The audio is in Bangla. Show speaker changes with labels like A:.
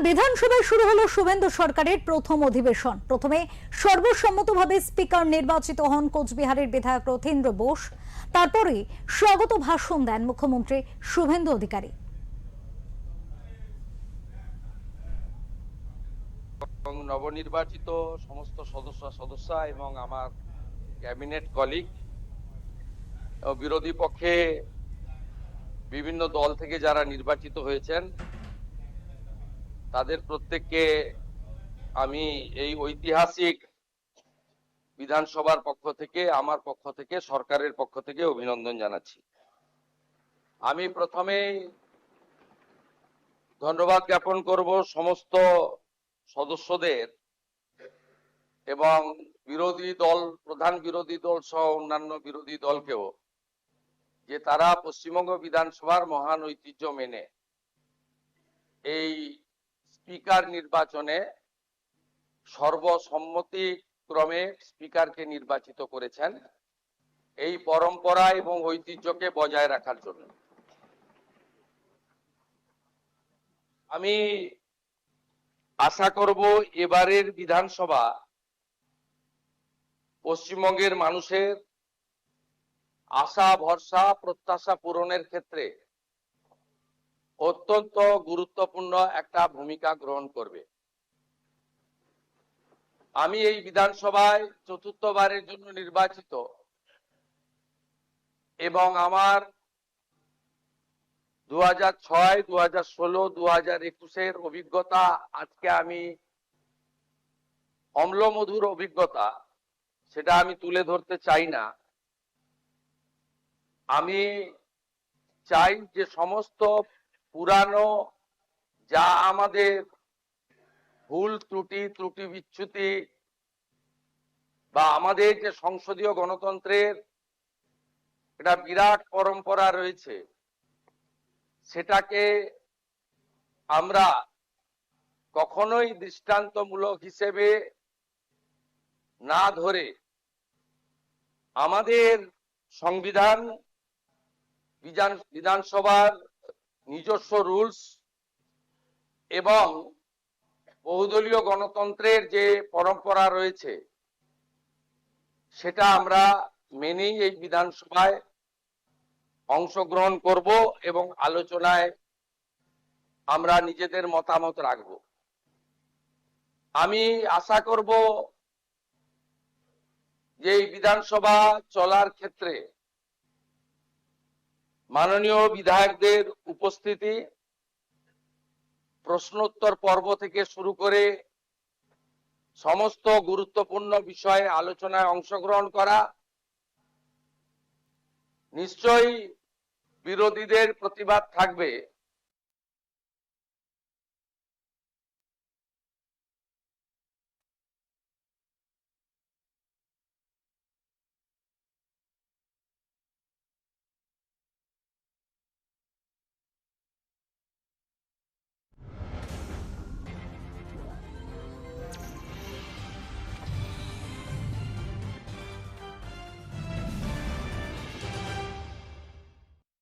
A: বিধানসভায় শুরু হলো শুভেন্দু সরকারের প্রথম অধিবেশন। প্রথমে সর্বসম্মতভাবে স্পিকার নির্বাচিত হন কোচবিহারের বিধায়ক রথীন্দ্র বোস। তারপরে স্বাগত ভাষণ দেন মুখ্যমন্ত্রী শুভেন্দু অধিকারী।
B: নবনির্বাচিত সমস্ত সদস্য এবং আমার ক্যাবিনেট কলিগ ও বিরোধী পক্ষে বিভিন্ন দল থেকে যারা নির্বাচিত হয়েছেন তাদের প্রত্যেককে আমি এই ঐতিহাসিক বিধানসভার পক্ষ থেকে, আমার পক্ষ থেকে, সরকারের পক্ষ থেকে অভিনন্দন জানাচ্ছি। আমি প্রথমেই ধন্যবাদ জ্ঞাপন করব সমস্ত সদস্যদের এবং বিরোধী দল, প্রধান বিরোধী দল সহ অন্যান্য বিরোধী দলকেও, যে তারা পশ্চিমবঙ্গ বিধানসভার মহান ঐতিহ্য মেনে এই স্পিকার নির্বাচনে সর্বসম্মতিক্রমে স্পিকারকে নির্বাচিত করেছেন এই পরম্পরা এবং ঐতিহ্যকে বজায় রাখার জন্য। আমি আশা করব এবারের বিধানসভা পশ্চিমবঙ্গের মানুষের আশা, ভরসা, প্রত্যাশা পূরণের ক্ষেত্রে অত্যন্ত গুরুত্বপূর্ণ একটা ভূমিকা গ্রহণ করবে। আমি এই বিধানসভায় চতুর্থবারের জন্য নির্বাচিত এবং আমার 2006, 2016, 2021-এর অভিজ্ঞতা আজকে আমি অম্লমধুর অভিজ্ঞতা, সেটা আমি তুলে ধরতে চাই না। আমি চাই যে সমস্ত পুরানো যা আমাদের ভুল ত্রুটি বিচ্যুতি বা আমাদের যে সংসদীয় গণতন্ত্রের একটা বিরাট পরম্পরা রয়েছে, সেটাকে আমরা কখনোই দৃষ্টান্তমূলক হিসেবে না ধরে আমাদের সংবিধান, বিধানসভার নিজস্ব রুলস এবং বহুদলীয় গণতন্ত্রের যে পরম্পরা রয়েছে সেটা আমরা মেনেই এই বিধানসভায় অংশগ্রহণ করব এবং আলোচনায় আমরা নিজেদের মতামত রাখব। আমি আশা করব যে এই বিধানসভা চলার ক্ষেত্রে মাননীয় বিধায়কদের উপস্থিতি, প্রশ্নোত্তর পর্ব থেকে শুরু করে সমস্ত গুরুত্বপূর্ণ বিষয়ে আলোচনায় অংশগ্রহণ করা, নিশ্চয়ই বিরোধীদের প্রতিবাদ থাকবে,